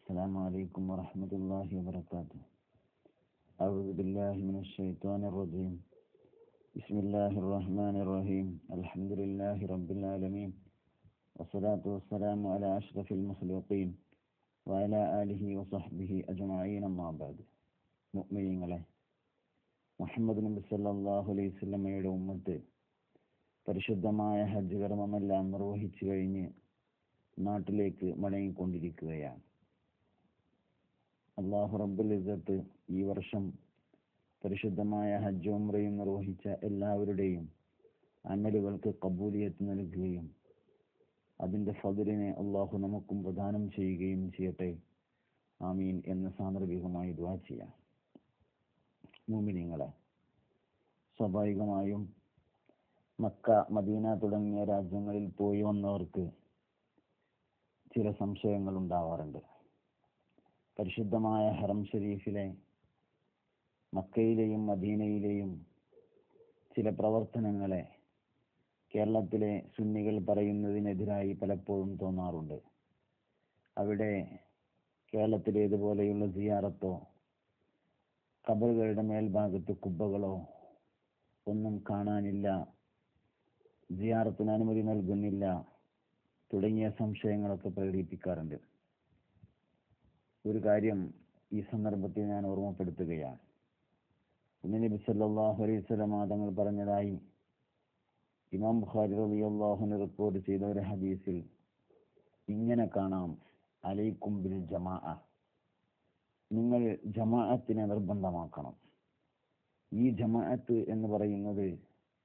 السلام عليكم ورحمة الله وبركاته. أعوذ بالله من الشيطان الرجيم. بسم الله الرحمن الرحيم. الحمد لله رب العالمين. والصلاة والسلام على أشرف المخلوقين وعلى آله وصحبه أجمعين أما بعد. മുഅ്മിനീങ്ങളെ, മുഹമ്മദ് നബി സല്ലല്ലാഹു അലൈഹി വസല്ലമയുടെ ഉമ്മത്ത് പരിശുദ്ധമായ ഹജ്ജ് കർമ്മമെല്ലാം നിർവഹിച്ചു കഴിഞ്ഞ് നാട്ടിലേക്ക് മടങ്ങിക്കൊണ്ടിരിക്കുകയാണ്. അല്ലാഹു റബ്ബുൽ ഇസ്സത്ത് ഈ വർഷം പരിശുദ്ധമായ ഹജ്ജ് ഉംറയും നിർവഹിച്ച എല്ലാവരുടെയും അമലുകൾക്ക് ഖബൂലിയത്ത് നൽകുകയും അതിൻ്റെ ഫദ്ലിനെ അല്ലാഹു നമുക്കും പ്രദാനം ചെയ്യുകയും ചെയ്യട്ടെ. ആമീൻ എന്ന് സാന്ദർഭികമായി ദുആ ചെയ്യാം. മുഅ്മിനീങ്ങളെ, സ്വാഭാവികമായും മക്ക, മദീന തുടങ്ങിയ രാജ്യങ്ങളിൽ പോയി വന്നവർക്ക് ചില സംശയങ്ങൾ ഉണ്ടാവാറുണ്ട്. പരിശുദ്ധമായ ഹറം ഷരീഫിലെ മക്കയിലെയും മദീനയിലെയും ചില പ്രവർത്തനങ്ങളെ കേരളത്തിലെ സുന്നികൾ പറയുന്നതിനെതിരായി പലപ്പോഴും തോന്നാറുണ്ട്. അവിടെ കേരളത്തിലേതുപോലെയുള്ള സിയാറത്തോ ഖബറുകളുടെ മേൽഭാഗത്ത് കുബ്ബകളോ ഒന്നും കാണാനില്ല, സിയാറത്തിന് അനുമതി നൽകുന്നില്ല തുടങ്ങിയ സംശയങ്ങളൊക്കെ പ്രകടിപ്പിക്കാറുണ്ട്. ഒരു കാര്യം ഈ സന്ദർഭത്തിൽ ഞാൻ ഓർമ്മപ്പെടുത്തുകയാണ്. നബി സല്ലല്ലാഹു അലൈഹി വസല്ലം തങ്ങൾ പറഞ്ഞതായി ഇമാം ബുഖാരി റളിയല്ലാഹു അൻഹു റിപ്പോർട്ട് ചെയ്ത ഒരു ഹദീസിൽ ഇങ്ങനെ കാണാം: അലൈക്കും ബിൽ ജമാഅ, നിങ്ങൾ ജമാഅത്തിനെ നിർബന്ധമാക്കണം. ഈ ജമാഅത്ത് എന്ന് പറയുന്നത്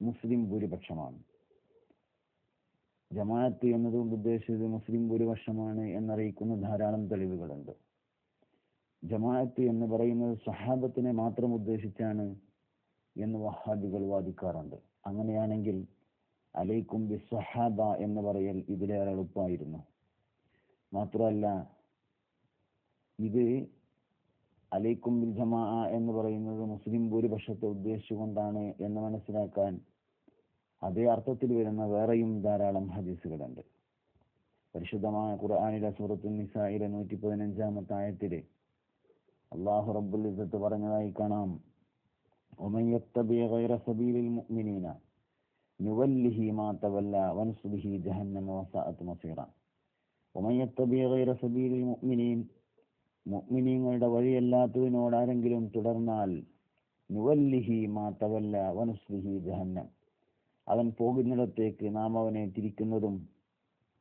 മുസ്ലിം ഭൂരിപക്ഷമാണ്. ജമാഅത്ത് എന്നതുകൊണ്ട് ഉദ്ദേശിച്ചത് മുസ്ലിം ഭൂരിപക്ഷമാണ് എന്നറിയിക്കുന്ന ധാരാളം തെളിവുകളുണ്ട്. ജമാഅത്ത് എന്ന് പറയുന്നത് സ്വഹാബത്തിനെ മാത്രം ഉദ്ദേശിച്ചാണ് എന്ന് വഹാബികൾ വാദിക്കാറുണ്ട്. അങ്ങനെയാണെങ്കിൽ അലൈക്കും ബി സ്വഹാബ എന്ന് പറയൽ ഇതിലേറെ എളുപ്പമായിരുന്നു. മാത്രമല്ല, ഇത് അലൈക്കും ബിൽ ജമാഅ എന്ന് പറയുന്നത് മുസ്ലിം ഭൂരിപക്ഷത്തെ ഉദ്ദേശിച്ചുകൊണ്ടാണ് എന്ന് മനസ്സിലാക്കാൻ അതേ അർത്ഥത്തിൽ വരുന്ന വേറെയും ധാരാളം ഹദീസുകളുണ്ട്. പരിശുദ്ധമായ ഖുർആനിലെ സൂറത്തുൻ നിസായിലെ 115-ാമത്തെ ആയത്തില് അല്ലാഹു റബ്ബുൽ ഇസ്സത്ത് പറഞ്ഞതായി കാണാം: വമൻ യത്തബി ഗൈറ സബീലിൽ മുഅ്മിനീന നുവല്ലിഹി മാ തവല്ല വൻസുബ്ഹി ജഹന്നമ വസഅത് മസീറ. വമൻ യത്തബി ഗൈറ സബീലിൽ മുഅ്മിനീൻ, മുഅ്മിനീങ്ങളുടെ വഴിയല്ലാത്തതിനോട് ആരെങ്കിലും തുടർന്നാൽ നുവല്ലിഹി മാ തവല്ല വൻസുബ്ഹി ജഹന്നം, അവൻ പോകുന്നിടത്തേക്ക് നാം അവനെ തിരിക്കുന്നതും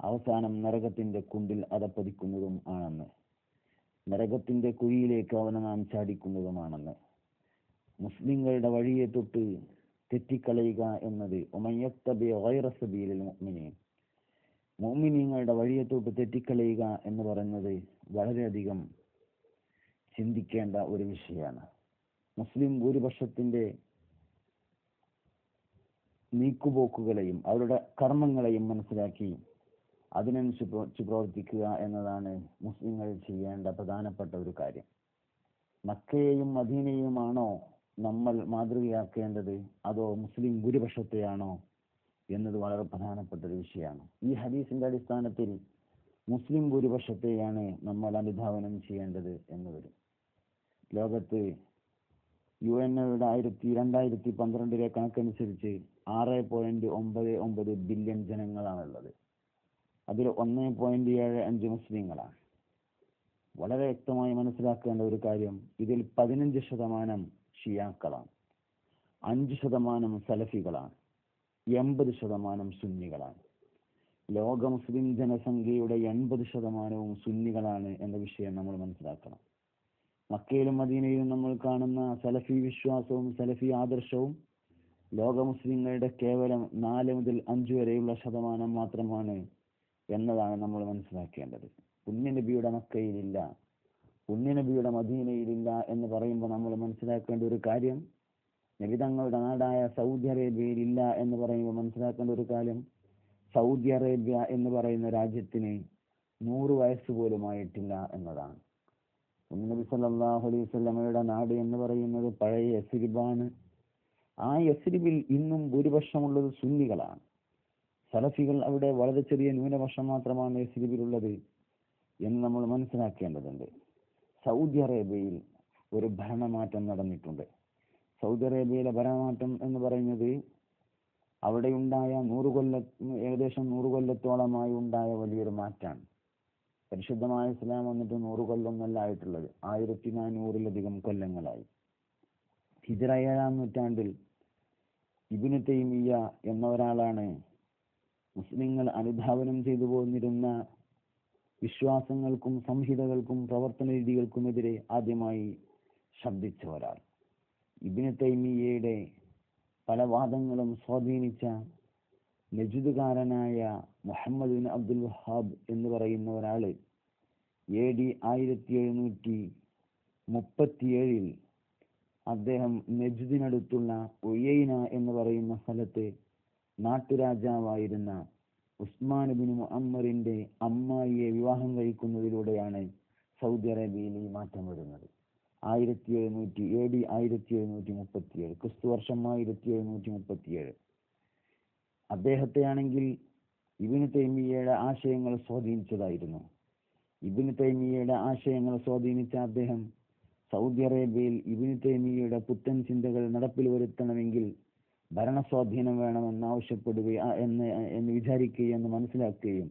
അവസാനം നരകത്തിന്റെ കുണ്ടിൽ അധപ്പതിക്കുന്നതും ആണെന്ന്, നരകത്തിന്റെ കുഴിയിലേക്ക് അവനെ നാം ചാടിക്കുന്നതുമാണെന്ന്. മുസ്ലിങ്ങളുടെ വഴിയെ തൊട്ട് തെറ്റിക്കളയുക എന്നത് മുഅ്മിനീങ്ങളുടെ വഴിയെ തൊട്ട് തെറ്റിക്കളയുക എന്ന് പറയുന്നത് വളരെയധികം ചിന്തിക്കേണ്ട ഒരു വിഷയമാണ്. മുസ്ലിം ഭൂരിപക്ഷത്തിന്റെ നീക്കുപോക്കുകളെയും അവരുടെ കർമ്മങ്ങളെയും മനസ്സിലാക്കി അതിനനുസരിച്ച് പ്രവർത്തിക്കുക എന്നതാണ് മുസ്ലിങ്ങൾ ചെയ്യേണ്ട പ്രധാനപ്പെട്ട ഒരു കാര്യം. മക്കയെയും മദീനയുമാണോ നമ്മൾ മാതൃകയാക്കേണ്ടത്, അതോ മുസ്ലിം ഭൂരിപക്ഷത്തെയാണോ എന്നത് വളരെ പ്രധാനപ്പെട്ട ഒരു വിഷയമാണ്. ഈ ഹദീസിന്റെ അടിസ്ഥാനത്തിൽ മുസ്ലിം ഭൂരിപക്ഷത്തെയാണ് നമ്മൾ അനുധാവനം ചെയ്യേണ്ടത് എന്ന് വരും. ലോകത്ത് UN-യുടെ 2012 കണക്കനുസരിച്ച് 6.99 ബില്യൺ ജനങ്ങളാണുള്ളത്. അതിൽ 1.75 മുസ്ലിങ്ങളാണ്. വളരെ വ്യക്തമായി മനസ്സിലാക്കേണ്ട ഒരു കാര്യം, ഇതിൽ 15% ഷിയാക്കളാണ്, 5% സലഫികളാണ്, 80% സുന്നികളാണ്. ലോക മുസ്ലിം ജനസംഖ്യയുടെ 80% സുന്നികളാണ് എന്ന വിഷയം നമ്മൾ മനസ്സിലാക്കണം. മക്കയിലും മദീനയിലും നമ്മൾ കാണുന്ന സലഫി വിശ്വാസവും സലഫി ആദർശവും ലോക മുസ്ലിങ്ങളുടെ കേവലം 4 മുതൽ 5 വരെയുള്ള ശതമാനം മാത്രമാണ് എന്നതാണ് നമ്മൾ മനസ്സിലാക്കേണ്ടത്. പുണ്യനബിയുടെ മക്കയിലില്ല, പുണ്യനബിയുടെ മദീനയിലില്ല എന്ന് പറയുമ്പോൾ നമ്മൾ മനസ്സിലാക്കേണ്ട ഒരു കാര്യം, നബി തങ്ങളുടെ നാടായ സൗദി അറേബ്യയിലില്ല എന്ന് പറയുമ്പോൾ മനസ്സിലാക്കേണ്ട ഒരു കാര്യം, സൗദി അറേബ്യ എന്ന് പറയുന്ന രാജ്യത്തിന് 100 വയസ്സ് പോലും ആയിട്ടില്ല എന്നതാണ്. നബി സല്ലല്ലാഹു അലൈഹി വസല്ലമയുടെ നാട് എന്ന് പറയുന്നത് പഴയ യസ്രിബാണ്. ആ യസ്രിബിൽ ഇന്നും ഭൂരിപക്ഷമുള്ളത് സുന്നികളാണ്. സലഫികൾ അവിടെ വളരെ ചെറിയ ന്യൂനപക്ഷം മാത്രമാണ് യസ്രിബിലുള്ളത്. എന്ന് നമ്മൾ മനസ്സിലാക്കേണ്ടതുണ്ട്. സൗദി അറേബ്യയിൽ ഒരു ഭരണമാറ്റം നടന്നിട്ടുണ്ട്. സൗദി അറേബ്യയിലെ ഭരണമാറ്റം എന്ന് പറയുന്നത് അവിടെയുണ്ടായ ഏകദേശം 100 കൊല്ലത്തോളമായി ഉണ്ടായ വലിയൊരു മാറ്റാണ്. പരിശുദ്ധമായ ഇസ്ലാം വന്നിട്ട് 100 കൊല്ലമൊന്നല്ല ആയിട്ടുള്ളത്, 1400-ലധികം കൊല്ലങ്ങളായി. ഹിജ്റ 7-ാം നൂറ്റാണ്ടിൽ ഇബ്നു തൈമിയ്യ എന്ന ഒരാളാണ് മുസ്ലിങ്ങൾ അനുധാവനം ചെയ്തു പോന്നിരുന്ന വിശ്വാസങ്ങൾക്കും സംഹിതകൾക്കും പ്രവർത്തന രീതികൾക്കുമെതിരെ ആദ്യമായി ശബ്ദിച്ച ഒരാൾ. ഇബ്നു തൈമിയ്യയുടെ പല വാദങ്ങളും സ്വാധീനിച്ച നജ്ദുകാരനായ മുഹമ്മദ് ബിൻ അബ്ദുൽ വഹാബ് എന്ന് പറയുന്ന ഒരാൾ AD 1737 അദ്ദേഹം നജ്ദിനടുത്തുള്ള ഉയൈന എന്ന് പറയുന്ന സ്ഥലത്ത് നാട്ടുരാജാവായിരുന്ന ഉസ്മാൻ ബിൻ മുഅമ്മറിന്റെ അമ്മായിയെ വിവാഹം കഴിക്കുന്നതിലൂടെയാണ് സൗദി അറേബ്യയിൽ ഈ മാറ്റം വരുന്നത്. AD 1737, ക്രിസ്തുവർഷം 1737. അദ്ദേഹത്തെയാണെങ്കിൽ ഇബ്നു തൈമിയ്യയുടെ ആശയങ്ങൾ സ്വാധീനിച്ചതായിരുന്നു. ഇബ്നു തൈമിയ്യയുടെ ആശയങ്ങൾ സ്വാധീനിച്ച അദ്ദേഹം സൗദി അറേബ്യയിൽ ഇബ്നു തൈമിയ്യയുടെ പുത്തൻ ചിന്തകൾ നടപ്പിൽ വരുത്തണമെങ്കിൽ ഭരണസ്വാധീനം വേണമെന്ന് എന്ന് വിചാരിക്കുകയെന്ന് മനസ്സിലാക്കുകയും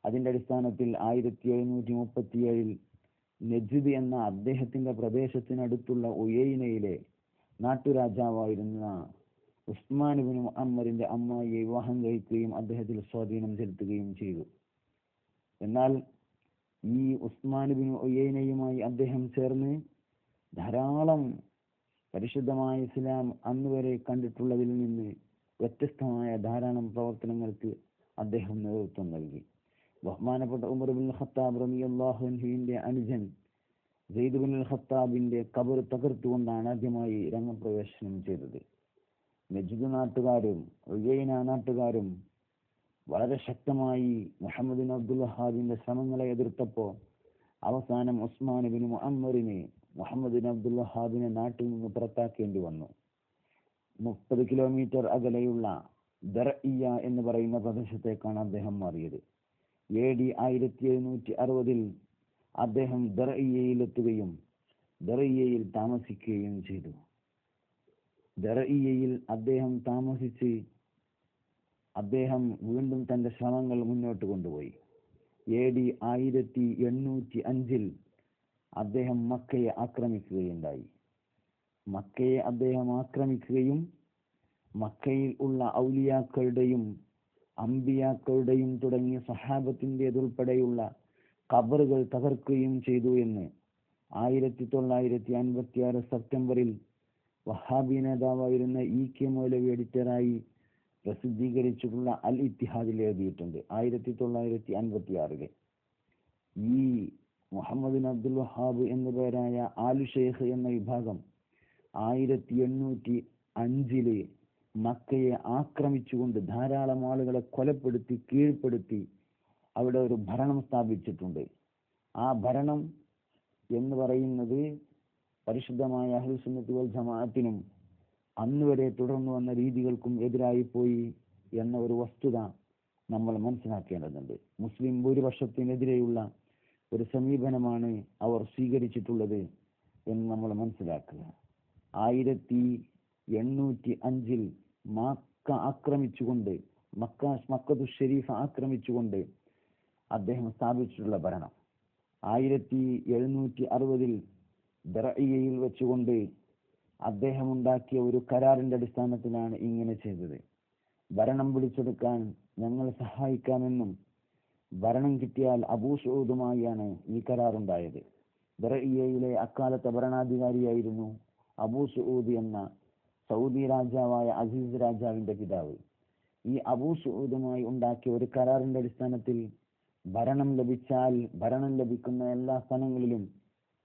അതിന്റെ അടിസ്ഥാനത്തിൽ 1737 നജ്ദ് എന്ന അദ്ദേഹത്തിന്റെ പ്രദേശത്തിനടുത്തുള്ള ഉയൈനയിലെ നാട്ടുരാജാവായിരുന്ന ഉസ്മാൻ ബിൻ മുഅമ്മറിന്റെ അമ്മായിയെ വിവാഹം കഴിക്കുകയും അദ്ദേഹത്തിൽ സ്വാധീനം ചെലുത്തുകയും ചെയ്തു. എന്നാൽ ഈ ഉസ്മാൻ ബിൻ ഉയൈനയുമായി അദ്ദേഹം ചേർന്ന് ധാരാളം പരിശുദ്ധമായ ഇസ്ലാം അന്നുവരെ കണ്ടിട്ടുള്ളതിൽ നിന്ന് വ്യത്യസ്തമായ ധാരാളം പ്രവർത്തനങ്ങൾക്ക് അദ്ദേഹം നേതൃത്വം നൽകി. ബഹുമാനപ്പെട്ട ഉമർ ബിൻ ഖത്താബ് റളിയല്ലാഹു അൻഹുവിന്റെ അനുജൻ സെയ്ദ് ബിൻ ഖത്താബിന്റെ ഖബർ തകർത്തുകൊണ്ടാണ് ആദ്യമായി രംഗപ്രവേശനം ചെയ്തത്. നജ്ദ് നാട്ടുകാരും ഉയൈന നാട്ടുകാരും വളരെ ശക്തമായി മുഹമ്മദ് ബിൻ അബ്ദുൽ വഹാബിന്റെ ശ്രമങ്ങളെ എതിർത്തപ്പോൾ അവസാനം ഉസ്മാൻ ബിൻ മുഅമ്മറിനെ മുഹമ്മദ് ബിൻ അബ്ദുൽ വഹാബിനെ നാട്ടിൽ നിന്ന് പുറത്താക്കേണ്ടി വന്നു. 30 കിലോമീറ്റർ അകലെയുള്ള ദർഇയ എന്ന് പറയുന്ന പ്രദേശത്തേക്കാണ് അദ്ദേഹം മാറിയത്. AD 1760 അദ്ദേഹം ദർഇയയിലെത്തുകയും ദർഇയയിൽ താമസിക്കുകയും ചെയ്തു. ദർഇയയിൽ അദ്ദേഹം താമസിച്ച് അദ്ദേഹം വീണ്ടും തന്റെ ശ്രമങ്ങൾ മുന്നോട്ട് കൊണ്ടുപോയി. AD 1805 അദ്ദേഹം മക്കയെ ആക്രമിക്കുകയുണ്ടായി. മക്കയെ അദ്ദേഹം ആക്രമിക്കുകയും മക്കയിൽ ഉള്ള ഔലിയാക്കളുടെയും അമ്പിയാക്കളുടെയും തുടങ്ങിയ സഹാബത്തിൻ്റെതുൾപ്പെടെയുള്ള ഖബറുകൾ തകർക്കുകയും ചെയ്തു എന്ന് 1956 സെപ്റ്റംബറിൽ വഹാബി നേതാവായിരുന്ന EK മൗലവി എഡിറ്ററായി പ്രസിദ്ധീകരിച്ചിട്ടുള്ള അൽ ഇത്തിഹാദിൽ എഴുതിയിട്ടുണ്ട്. 1956 ഈ മുഹമ്മദ് ബിൻ അബ്ദുൽ വഹാബ് എന്നു പേരായ ആലു ഷെയ്ഖ് എന്ന വിഭാഗം 1805 മക്കയെ ആക്രമിച്ചുകൊണ്ട് ധാരാളം ആളുകളെ കൊലപ്പെടുത്തി കീഴ്പ്പെടുത്തി അവിടെ ഒരു ഭരണം സ്ഥാപിച്ചിട്ടുണ്ട്. ആ ഭരണം എന്ന് പറയുന്നത് പരിശുദ്ധമായ അഹ്ലുസ് സുന്നത്തി വൽ ജമാഅത്തിനും അന്നുവരെ തുടർന്നു വന്ന രീതികൾക്കും എതിരായി പോയി എന്ന ഒരു വസ്തുത നമ്മൾ മനസ്സിലാക്കേണ്ടതുണ്ട്. മുസ്ലിം ഭൂരിപക്ഷത്തിനെതിരെയുള്ള ഒരു സമീപനമാണ് അവർ സ്വീകരിച്ചിട്ടുള്ളത് എന്ന് നമ്മൾ മനസ്സിലാക്കുക. 1805 മക്ക ആക്രമിച്ചുകൊണ്ട് മക്കത്തു ഷരീഫ് ആക്രമിച്ചുകൊണ്ട് അദ്ദേഹം സ്ഥാപിച്ചിട്ടുള്ള ഭരണം 1760 ദർഇയയിൽ വെച്ചുകൊണ്ട് അദ്ദേഹം ഉണ്ടാക്കിയ ഒരു കരാറിന്റെ അടിസ്ഥാനത്തിലാണ് ഇങ്ങനെ ചെയ്തത്. ഭരണം പിടിച്ചെടുക്കാൻ ഞങ്ങൾ സഹായിക്കാമെന്നും ഭരണം കിട്ടിയാൽ അബൂ സഊദുമായാണ് ഈ കരാറുണ്ടായത്. ദർഇയയിലെ അക്കാലത്തെ ഭരണാധികാരിയായിരുന്നു അബൂ സഊദ് എന്ന സൗദി രാജാവായ അസീസ് രാജാവിന്റെ പിതാവ്. ഈ അബൂ സഊദുമായി ഉണ്ടാക്കിയ ഒരു കരാറിന്റെ അടിസ്ഥാനത്തിൽ ഭരണം ലഭിച്ചാൽ ഭരണം ലഭിക്കുന്ന എല്ലാ സ്ഥലങ്ങളിലും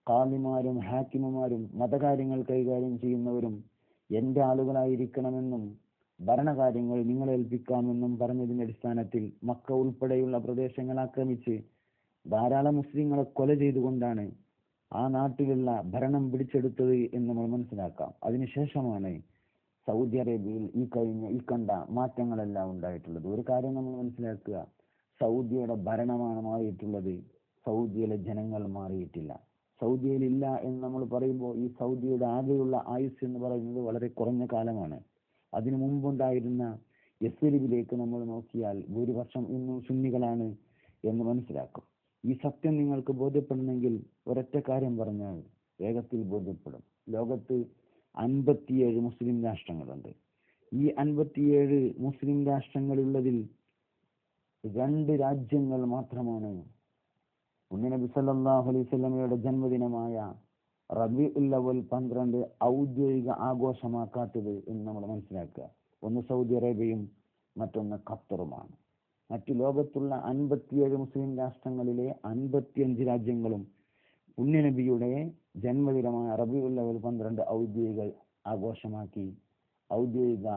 ഖാദിമാരും ഹാക്കിമുമാരും മതകാര്യങ്ങൾ കൈകാര്യം ചെയ്യുന്നവരും എന്റെ ആളുകളായിരിക്കണമെന്നും ഭരണകാര്യങ്ങൾ നിങ്ങളെ ഏൽപ്പിക്കാമെന്നും പറഞ്ഞതിന്റെ അടിസ്ഥാനത്തിൽ മക്ക ഉൾപ്പെടെയുള്ള പ്രദേശങ്ങൾ ആക്രമിച്ച് ധാരാളം മുസ്ലിങ്ങളെ കൊല ചെയ്തുകൊണ്ടാണ് ആ നാട്ടിലുള്ള ഭരണം പിടിച്ചെടുത്തത് എന്ന് നമ്മൾ മനസ്സിലാക്കാം. അതിനുശേഷമാണ് സൗദി അറേബ്യയിൽ ഈ കണ്ട മാറ്റങ്ങളെല്ലാം ഉണ്ടായിട്ടുള്ളത്. ഒരു കാര്യം നമ്മൾ മനസ്സിലാക്കുക, സൗദിയുടെ ഭരണമാണ് മാറിയിട്ടുള്ളത്, സൗദിയിലെ ജനങ്ങൾ മാറിയിട്ടില്ല. സൗദിയിലില്ല എന്ന് നമ്മൾ പറയുമ്പോൾ ഈ സൗദിയുടെ ആകെയുള്ള ആയുസ് എന്ന് പറയുന്നത് വളരെ കുറഞ്ഞ കാലമാണ്. അതിനു മുമ്പുണ്ടായിരുന്ന യസ്രിബിലേക്ക് നമ്മൾ നോക്കിയാൽ ഭൂരിപക്ഷം ഇന്നും സുന്നികളാണ് എന്ന് മനസ്സിലാക്കും. ഈ സത്യം നിങ്ങൾക്ക് ബോധ്യപ്പെടണമെങ്കിൽ ഒരൊറ്റ കാര്യം പറഞ്ഞാൽ വേഗത്തിൽ ബോധ്യപ്പെടും. ലോകത്ത് 57 മുസ്ലിം രാഷ്ട്രങ്ങളുണ്ട്. ഈ 57 മുസ്ലിം രാഷ്ട്രങ്ങളുള്ളതിൽ 2 രാജ്യങ്ങൾ മാത്രമാണ് നബി സല്ലല്ലാഹു അലൈഹി വസല്ലമയുടെ ജന്മദിനമായ റബീഉൽ അവ്വൽ 12 ഔദ്യോഗിക ആഘോഷമാക്കാത്തത് എന്ന് നമ്മൾ മനസ്സിലാക്കുക. ഒന്ന് സൗദി അറേബ്യയും മറ്റൊന്ന് ഖത്തറുമാണ്. മറ്റു ലോകത്തുള്ള 57 മുസ്ലിം രാഷ്ട്രങ്ങളിലെ 55 രാജ്യങ്ങളും പുണ്യനബിയുടെ ജന്മദിനമായ റബീഉൽ അവ്വൽ 12 ഔദ്യോഗിക ആഘോഷമാക്കി ഔദ്യോഗിക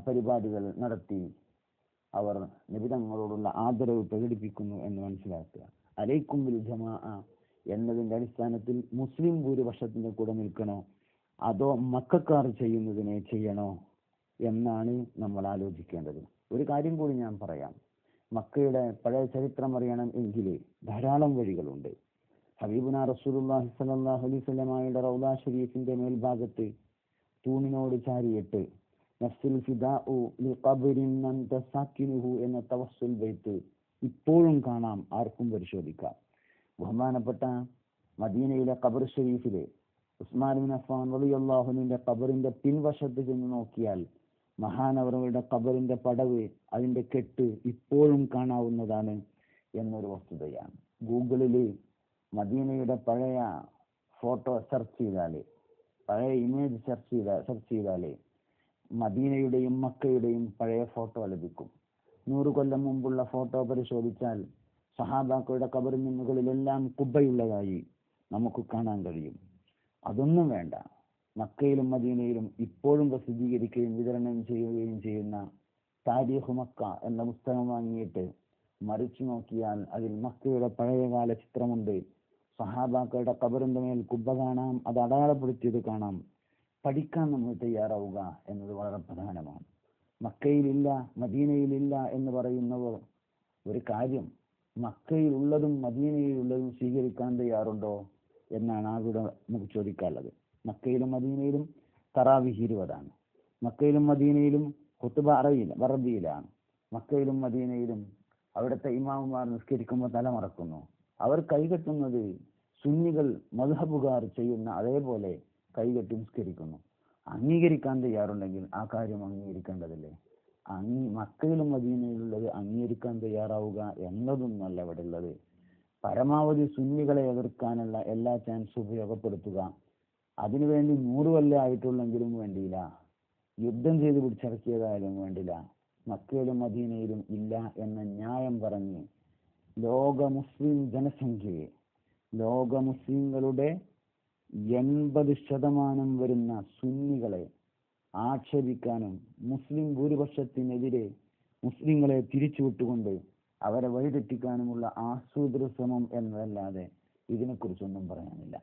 പരിപാടികൾ നടത്തി അവർ നബിതങ്ങളോടുള്ള ആദരവ് പ്രകടിപ്പിക്കുന്നു എന്ന് മനസ്സിലാക്കുക. അലൈക്കും ബിൽ ജമാഅ എന്നതിന്റെ അടിസ്ഥാനത്തിൽ മുസ്ലിം ഭൂരിപക്ഷത്തിന്റെ കൂടെ നിൽക്കണോ അതോ മക്കക്കാർ ചെയ്യുന്നതിനെ ചെയ്യണോ എന്നാണ് നമ്മൾ ആലോചിക്കേണ്ടത്. ഒരു കാര്യം കൂടി ഞാൻ പറയാം. മക്കയുടെ പഴയ ചരിത്രം അറിയണം എങ്കിൽ ധാരാളം വഴികളുണ്ട്. ഹബീബുന റസൂലുള്ളാഹി സ്വല്ലല്ലാഹു അലൈഹി വസല്ലമയുടെ റൗള ഷരീഫിന്റെ മേൽഭാഗത്ത് തൂണിനോട് ചാരിയിട്ട് നഫ്സുൽ ഫിദാഉ ലിഖബ്രിൻ അൻത സാകിനുഹു എന്ന തവസ്സുൽ ബൈത്ത് ഇപ്പോഴും കാണാം, ആർക്കും പരിശോധിക്കാം. ബഹുമാനപ്പെട്ട മദീനയിലെ ഖബർ ഷരീഫിലെ ഉസ്മാൻ ബിൻ അഫ്ഫാൻ റളിയല്ലാഹു അൻഹുവിന്റെ ഖബറിന്റെ പിൻവശത്ത് ചെന്ന് നോക്കിയാൽ മഹാനവറുകളുടെ ഖബറിന്റെ പടവ്, അതിന്റെ കെട്ട് ഇപ്പോഴും കാണാവുന്നതാണ് എന്നൊരു വസ്തുതയാണ്. ഗൂഗിളിൽ മദീനയുടെ പഴയ ഫോട്ടോ സെർച്ച് ചെയ്താൽ, പഴയ ഇമേജ് സെർച്ച് ചെയ്താൽ മദീനയുടെയും മക്കയുടെയും പഴയ ഫോട്ടോ ലഭിക്കും. 100 കൊല്ലം മുമ്പുള്ള ഫോട്ടോ പരിശോധിച്ചാൽ സഹാബാക്കളുടെ ഖബറിന് മുകളിലെല്ലാം കുബ്ബയുള്ളതായി നമുക്ക് കാണാൻ കഴിയും. അതൊന്നും വേണ്ട, മക്കയിലും മദീനയിലും ഇപ്പോഴും പ്രസിദ്ധീകരിക്കുകയും വിതരണം ചെയ്യുകയും ചെയ്യുന്ന താരീഖ് മക്ക എന്ന പുസ്തകം വാങ്ങിയിട്ട് മറിച്ചു നോക്കിയാൽ അതിൽ മക്കയുടെ പഴയകാല ചിത്രമുണ്ട്. സഹാബാക്കളുടെ ഖബറിന്റെ മേൽ കുബ്ബ കാണാം, അത് അടയാളപ്പെടുത്തിയത് കാണാം. പഠിക്കാൻ നമ്മൾ തയ്യാറാവുക എന്നത് വളരെ പ്രധാനമാണ്. മക്കയിലില്ല മദീനയിലില്ല എന്ന് പറയുന്നവർ ഒരു കാര്യം, മക്കയിലുള്ളതും മദീനയിലുള്ളതും സ്വീകരിക്കാൻ തയ്യാറുണ്ടോ എന്നാണ് അവിടെ നമുക്ക് ചോദിക്കാനുള്ളത്. മക്കയിലും മദീനയിലും തറാവിഹ് 20 മക്കയിലും മദീനയിലും ഖുത്ബ അറബിയിലാണ്. മക്കയിലും മദീനയിലും അവിടുത്തെ ഇമാമുമാർ നിസ്കരിക്കുമ്പോൾ തലമറക്കുന്നു. അവർ കൈകെട്ടുന്നത് സുന്നികൾ മദ്ഹബുകാർ ചെയ്യുന്ന അതേപോലെ കൈകെട്ടി നിസ്കരിക്കുന്നു. അംഗീകരിക്കാൻ തയ്യാറുണ്ടെങ്കിൽ ആ കാര്യം അംഗീകരിക്കേണ്ടതല്ലേ? മക്കയിലും മദീനയിലുള്ളത് അംഗീകരിക്കാൻ തയ്യാറാവുക എന്നതൊന്നല്ല ഇവിടെ ഉള്ളത്. പരമാവധി സുന്നികളെ എതിർക്കാനുള്ള എല്ലാ ചാൻസും ഉപയോഗപ്പെടുത്തുക. അതിനുവേണ്ടി 100 കൊല്ലം ആയിട്ടുള്ളെങ്കിലും വേണ്ടിയില്ല, യുദ്ധം ചെയ്ത് പിടിച്ചടക്കിയതായാലും വേണ്ടില്ല, മക്കയിലും മദീനയിലും ഇല്ല എന്ന ന്യായം പറഞ്ഞ് ലോക മുസ്ലിം ജനസംഖ്യയെ, ലോക മുസ്ലിങ്ങളുടെ 80% വരുന്ന സുന്നികളെ ആക്ഷേപിക്കാനും മുസ്ലിം ഭൂരിപക്ഷത്തിനെതിരെ മുസ്ലിങ്ങളെ തിരിച്ചുവിട്ടുകൊണ്ട് അവരെ വഴിതെറ്റിക്കാനുമുള്ള ആസൂത്രിത ശ്രമം എന്നതല്ലാതെ ഇതിനെക്കുറിച്ചൊന്നും പറയാനില്ല.